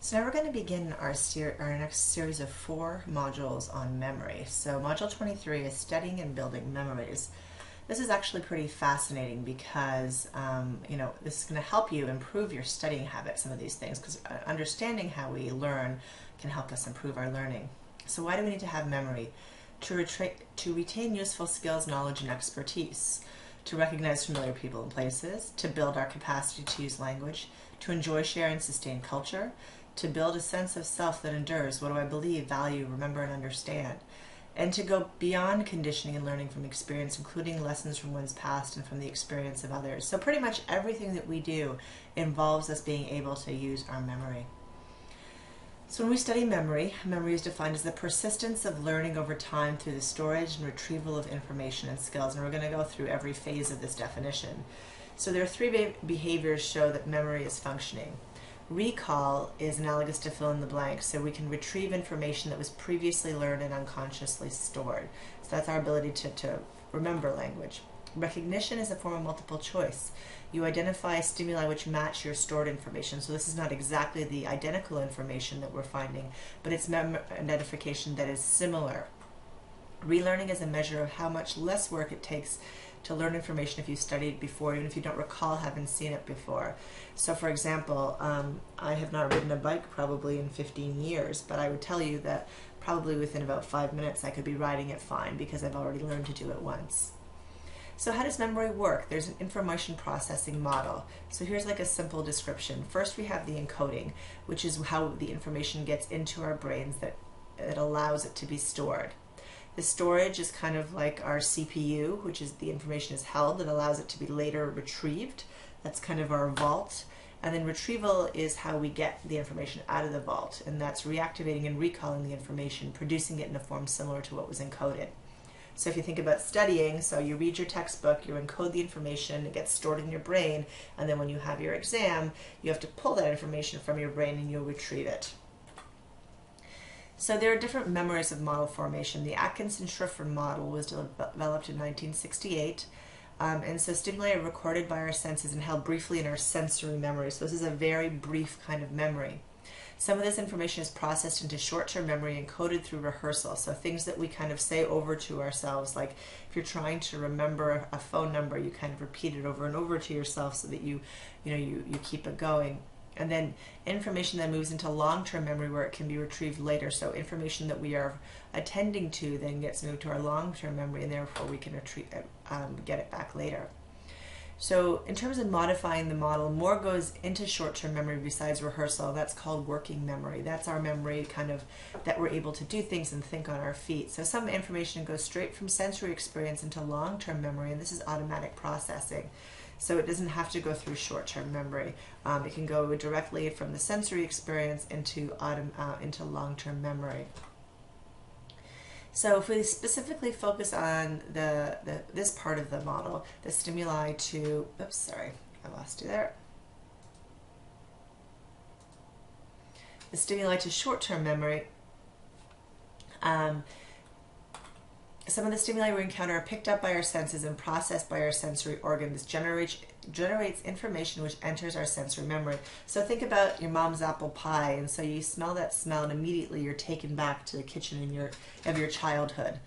So now we're going to begin our next series of 4 modules on memory. So module 23 is studying and building memories. This is actually pretty fascinating because this is going to help you improve your studying habits, some of these things, because understanding how we learn can help us improve our learning. So why do we need to have memory? To retain useful skills, knowledge, and expertise, to recognize familiar people and places, to build our capacity to use language, to enjoy, share, and sustain culture, to build a sense of self that endures. What do I believe, value, remember, and understand? And to go beyond conditioning and learning from experience, including lessons from one's past and from the experience of others. So pretty much everything that we do involves us being able to use our memory. So when we study memory, memory is defined as the persistence of learning over time through the storage and retrieval of information and skills. And we're going to go through every phase of this definition. So there are 3 behaviors show that memory is functioning. Recall is analogous to fill in the blanks, so we can retrieve information that was previously learned and unconsciously stored. So that's our ability to remember language. Recognition is a form of multiple choice. You identify stimuli which match your stored information. So this is not exactly the identical information that we're finding, but it's identification that is similar. Relearning is a measure of how much less work it takes to learn information if you studied before, even if you don't recall having seen it before. So for example, I have not ridden a bike probably in 15 years, but I would tell you that probably within about 5 minutes I could be riding it fine because I've already learned to do it once. So how does memory work? There's an information processing model. So here's like a simple description. First we have the encoding, which is how the information gets into our brains that it allows it to be stored. The storage is kind of like our CPU, which is the information is held that allows it to be later retrieved. That's kind of our vault. And then retrieval is how we get the information out of the vault, and that's reactivating and recalling the information, producing it in a form similar to what was encoded. So if you think about studying, so you read your textbook, you encode the information, it gets stored in your brain, and then when you have your exam, you have to pull that information from your brain and you'll retrieve it. So there are different memories of model formation. The Atkinson-Schrieffer model was developed in 1968. And so stimuli are recorded by our senses and held briefly in our sensory memory. So this is a very brief kind of memory. Some of this information is processed into short-term memory and coded through rehearsal. So things that we kind of say over to ourselves, like if you're trying to remember a phone number, you kind of repeat it over and over to yourself so that you keep it going. And then information that moves into long-term memory where it can be retrieved later. So information that we are attending to then gets moved to our long-term memory, and therefore we can get it back later. So in terms of modifying the model, more goes into short-term memory besides rehearsal. That's called working memory. That's our memory kind of that we're able to do things and think on our feet. So some information goes straight from sensory experience into long-term memory, and this is automatic processing. So it doesn't have to go through short-term memory. It can go directly from the sensory experience into long-term memory. So if we specifically focus on this part of the model, the stimuli to, oops, sorry, I lost you there. The stimuli to short-term memory, some of the stimuli we encounter are picked up by our senses and processed by our sensory organ. This generates information which enters our sensory memory. So think about your mom's apple pie, and so you smell that smell and immediately you're taken back to the kitchen of your childhood.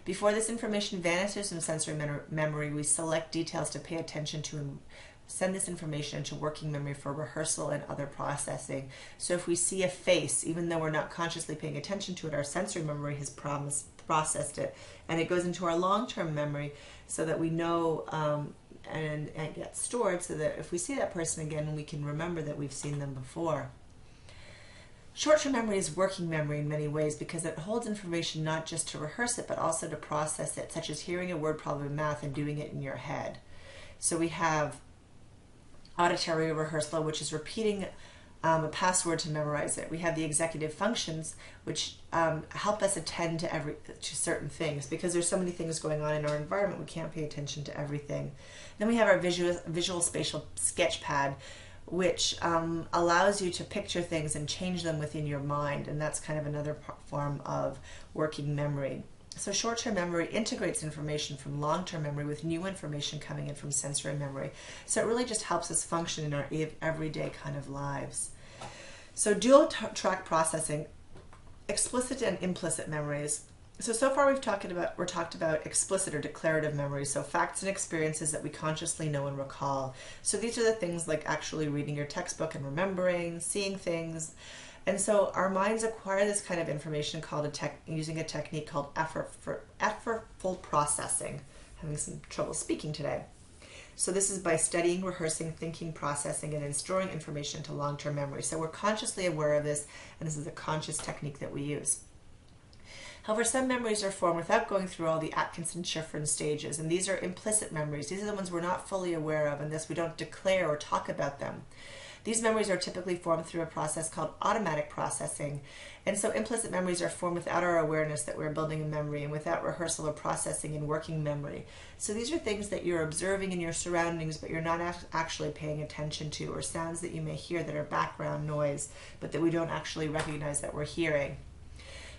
Before this information vanishes from sensory memory, we select details to pay attention to and send this information into working memory for rehearsal and other processing. So if we see a face, even though we're not consciously paying attention to it, our sensory memory has processed it, and it goes into our long-term memory so that we know and gets stored so that if we see that person again, we can remember that we've seen them before. Short-term memory is working memory in many ways because it holds information not just to rehearse it but also to process it, such as hearing a word problem in math and doing it in your head. So we have auditory rehearsal, which is repeating a password to memorize it. We have the executive functions, which help us attend to certain things because there's so many things going on in our environment we can't pay attention to everything. Then we have our visual spatial sketch pad, which allows you to picture things and change them within your mind, and that's kind of another form of working memory. So short-term memory integrates information from long-term memory with new information coming in from sensory memory. So it really just helps us function in our everyday kind of lives. So dual track processing, explicit and implicit memories. So far we're talked about explicit or declarative memories, so facts and experiences that we consciously know and recall. So these are the things like actually reading your textbook and remembering, seeing things. And so our minds acquire this kind of information called using a technique called effortful processing. Having some trouble speaking today. So this is by studying, rehearsing, thinking, processing, and then storing information into long-term memory. So we're consciously aware of this, and this is a conscious technique that we use. However, some memories are formed without going through all the Atkinson-Shiffrin stages, and these are implicit memories. These are the ones we're not fully aware of, and thus we don't declare or talk about them. These memories are typically formed through a process called automatic processing. And so implicit memories are formed without our awareness that we're building a memory and without rehearsal or processing and working memory. So these are things that you're observing in your surroundings, but you're not actually paying attention to, or sounds that you may hear that are background noise, but that we don't actually recognize that we're hearing.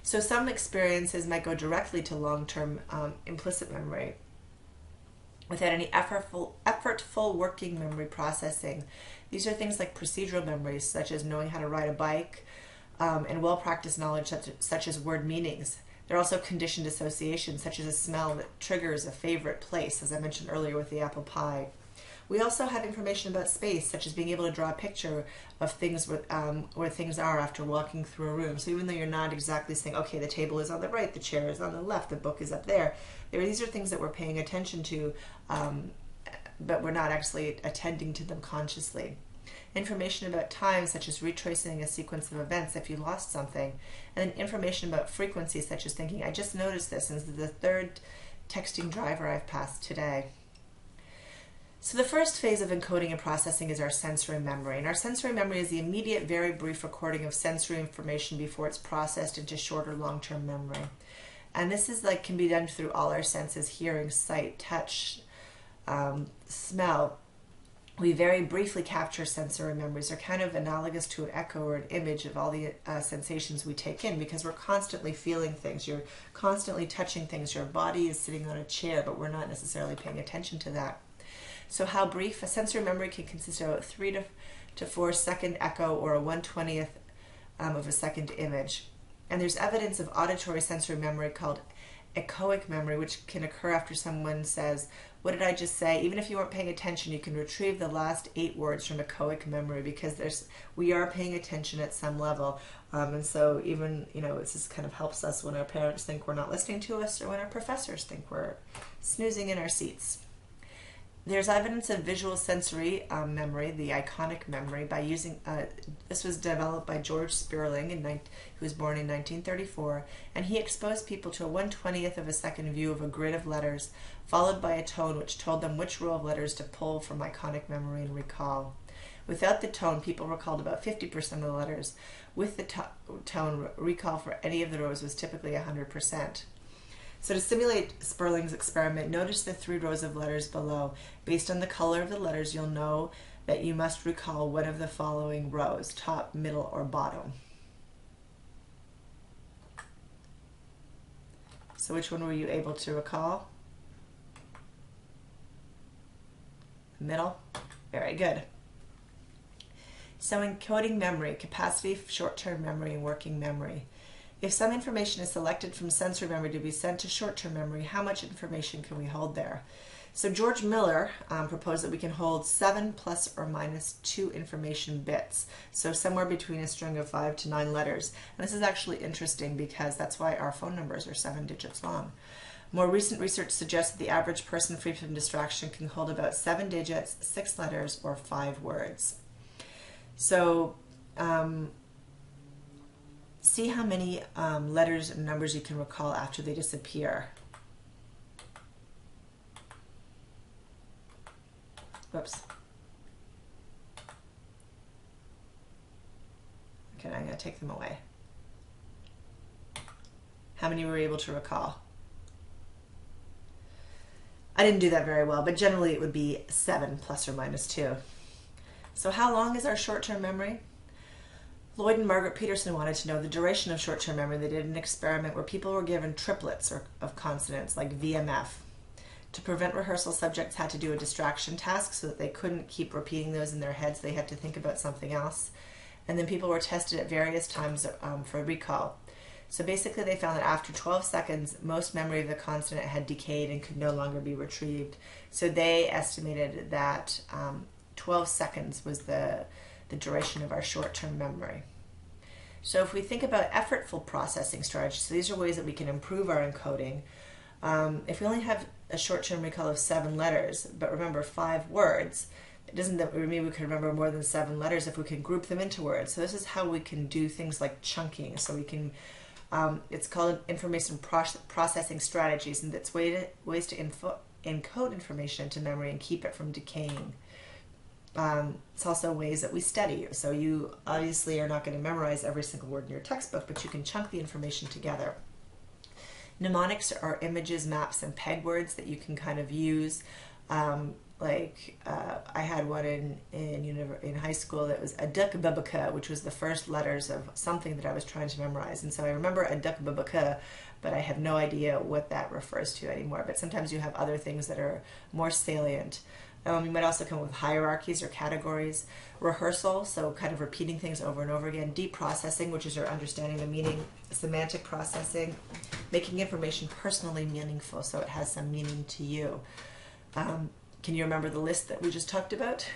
So some experiences might go directly to long-term implicit memory without any effortful working memory processing. These are things like procedural memories, such as knowing how to ride a bike, and well-practiced knowledge such as word meanings. There are also conditioned associations, such as a smell that triggers a favorite place, as I mentioned earlier with the apple pie. We also have information about space, such as being able to draw a picture of things where things are after walking through a room. So even though you're not exactly saying, okay, the table is on the right, the chair is on the left, the book is up there, these are things that we're paying attention to, but we're not actually attending to them consciously. Information about time, such as retracing a sequence of events if you lost something, and then information about frequency, such as thinking, I just noticed this, and this is the third texting driver I've passed today. So the first phase of encoding and processing is our sensory memory. And our sensory memory is the immediate, very brief recording of sensory information before it's processed into shorter, long-term memory. And this is can be done through all our senses: hearing, sight, touch, smell. We very briefly capture sensory memories. They're kind of analogous to an echo or an image of all the sensations we take in, because we're constantly feeling things. You're constantly touching things. Your body is sitting on a chair, but we're not necessarily paying attention to that. So how brief? A sensory memory can consist of a 3 to 4 second echo or a 1/20th of a second image. And there's evidence of auditory sensory memory called echoic memory, which can occur after someone says, what did I just say? Even if you weren't paying attention, you can retrieve the last 8 words from echoic memory, because we are paying attention at some level. And so even, it just kind of helps us when our parents think we're not listening to us, or when our professors think we're snoozing in our seats. There's evidence of visual sensory memory, the iconic memory, by using, this was developed by George Sperling, who was born in 1934, and he exposed people to a 1/20th of a second view of a grid of letters, followed by a tone which told them which row of letters to pull from iconic memory and recall. Without the tone, people recalled about 50% of the letters. With the tone, recall for any of the rows was typically 100%. So to simulate Sperling's experiment, notice the 3 rows of letters below. Based on the color of the letters, you'll know that you must recall one of the following rows: top, middle, or bottom. So which one were you able to recall? Middle? Very good. So encoding memory, capacity, short-term memory, and working memory. If some information is selected from sensory memory to be sent to short-term memory, how much information can we hold there? So George Miller proposed that we can hold 7 plus or minus 2 information bits, so somewhere between a string of 5 to 9 letters. And this is actually interesting, because that's why our phone numbers are 7 digits long. More recent research suggests that the average person free from distraction can hold about 7 digits, 6 letters, or 5 words. So see how many letters and numbers you can recall after they disappear. Whoops. Okay, I'm going to take them away. How many were you able to recall? I didn't do that very well, but generally it would be 7 plus or minus 2. So how long is our short-term memory? Lloyd and Margaret Peterson wanted to know the duration of short-term memory. They did an experiment where people were given triplets of consonants, like VMF. To prevent rehearsal, subjects had to do a distraction task so that they couldn't keep repeating those in their heads. They had to think about something else. And then people were tested at various times for recall. So basically they found that after 12 seconds, most memory of the consonant had decayed and could no longer be retrieved. So they estimated that 12 seconds was the duration of our short-term memory. So if we think about effortful processing strategies, so these are ways that we can improve our encoding. If we only have a short-term recall of 7 letters, but remember 5 words, it doesn't mean we can remember more than 7 letters if we can group them into words. So this is how we can do things like chunking. So we can, it's called information processing strategies, and it's ways to encode information into memory and keep it from decaying. It's also ways that we study. So you obviously are not going to memorize every single word in your textbook, but you can chunk the information together. Mnemonics are images, maps, and peg words that you can kind of use. I had one in high school that was aduk-babaka, which was the first letters of something that I was trying to memorize. And so I remember aduk-babaka, but I have no idea what that refers to anymore. But sometimes you have other things that are more salient. You might also come up with hierarchies or categories. Rehearsal, so kind of repeating things over and over again. Deep processing, which is your understanding the meaning. Semantic processing, making information personally meaningful so it has some meaning to you. Can you remember the list that we just talked about?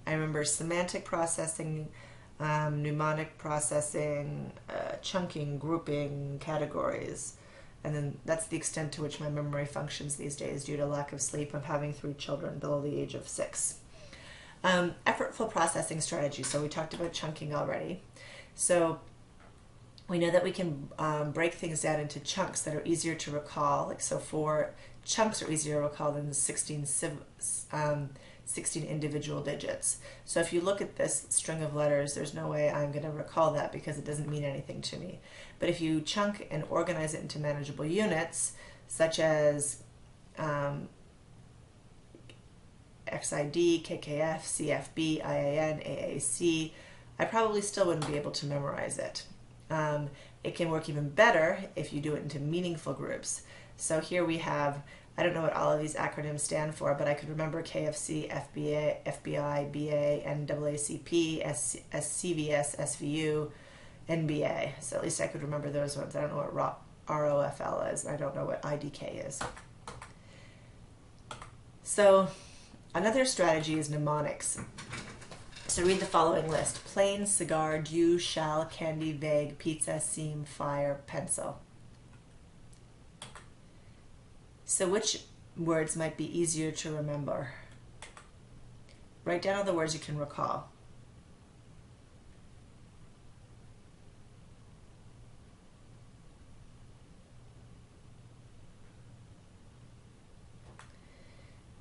I remember semantic processing, mnemonic processing, chunking, grouping, categories. And then that's the extent to which my memory functions these days due to lack of sleep. I'm having 3 children below the age of 6. Effortful processing strategy. So we talked about chunking already. So we know that we can break things down into chunks that are easier to recall. Like, so 4 chunks are easier to recall than 16 individual digits. So if you look at this string of letters, there's no way I'm going to recall that because it doesn't mean anything to me. But if you chunk and organize it into manageable units, such as XID, KKF, CFB, IAN, AAC, I probably still wouldn't be able to memorize it. It can work even better if you do it into meaningful groups. So here we have, I don't know what all of these acronyms stand for, but I could remember KFC, FBA, FBI, BA, NAACP, SCVS, SVU, NBA. So at least I could remember those ones. I don't know what ROFL is. I don't know what IDK is. So another strategy is mnemonics. So read the following list: plain, cigar, dew, shall, candy, vague, pizza, seam, fire, pencil. So which words might be easier to remember? Write down all the words you can recall.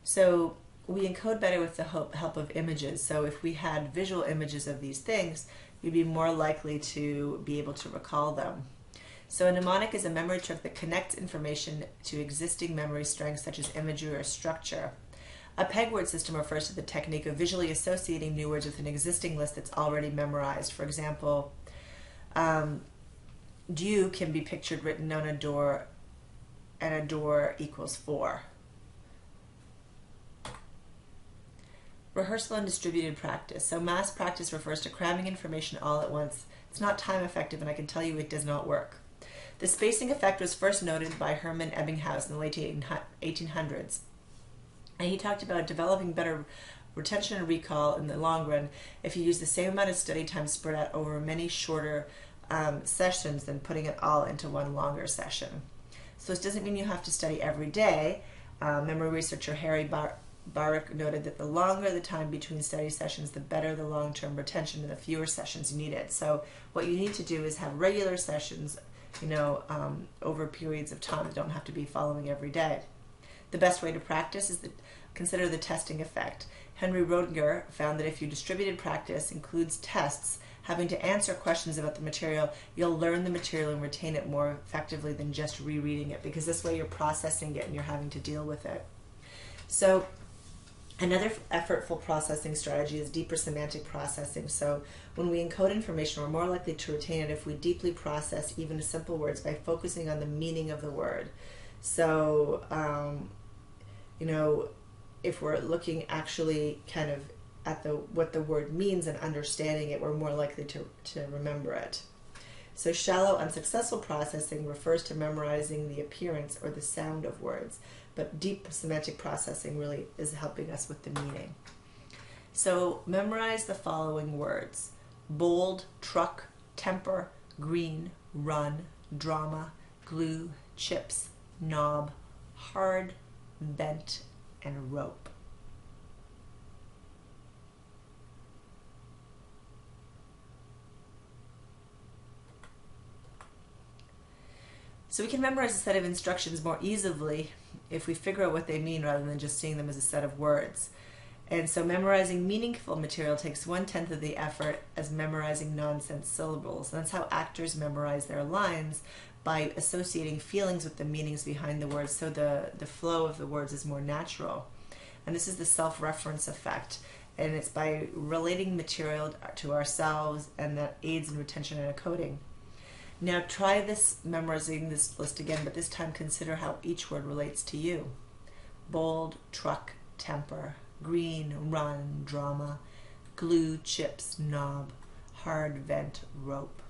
So we encode better with the help of images. So if we had visual images of these things, you'd be more likely to be able to recall them. So a mnemonic is a memory trick that connects information to existing memory strengths such as imagery or structure. A peg word system refers to the technique of visually associating new words with an existing list that's already memorized. For example, dew can be pictured written on a door, and a door equals 4. Rehearsal and distributed practice. So mass practice refers to cramming information all at once. It's not time effective, and I can tell you it does not work. The spacing effect was first noted by Hermann Ebbinghaus in the late 1800s. And he talked about developing better retention and recall in the long run if you use the same amount of study time spread out over many shorter sessions than putting it all into one longer session. So this doesn't mean you have to study every day. Memory researcher Harry Baruch noted that the longer the time between study sessions, the better the long-term retention and the fewer sessions you needed. So what you need to do is have regular sessions, over periods of time that don't have to be following every day. The best way to practice is to consider the testing effect. Henry Roediger found that if you distributed practice includes tests, having to answer questions about the material, you'll learn the material and retain it more effectively than just rereading it, because this way you're processing it and you're having to deal with it. So another effortful processing strategy is deeper semantic processing. So when we encode information, we're more likely to retain it if we deeply process even simple words by focusing on the meaning of the word. So, if we're looking actually kind of at what the word means and understanding it, we're more likely to remember it. So shallow, unsuccessful processing refers to memorizing the appearance or the sound of words, but deep semantic processing really is helping us with the meaning. So memorize the following words: bold, truck, temper, green, run, drama, glue, chips, knob, hard, vent, and rope. So we can memorize a set of instructions more easily if we figure out what they mean rather than just seeing them as a set of words. And so memorizing meaningful material takes 1/10 of the effort as memorizing nonsense syllables. And that's how actors memorize their lines, by associating feelings with the meanings behind the words, so the flow of the words is more natural. And this is the self-reference effect. And it's by relating material to ourselves, and that aids in retention and encoding. Now try this, memorizing this list again, but this time consider how each word relates to you. Bold, truck, temper, green, run, drama, glue, chips, knob, hard, vent, rope.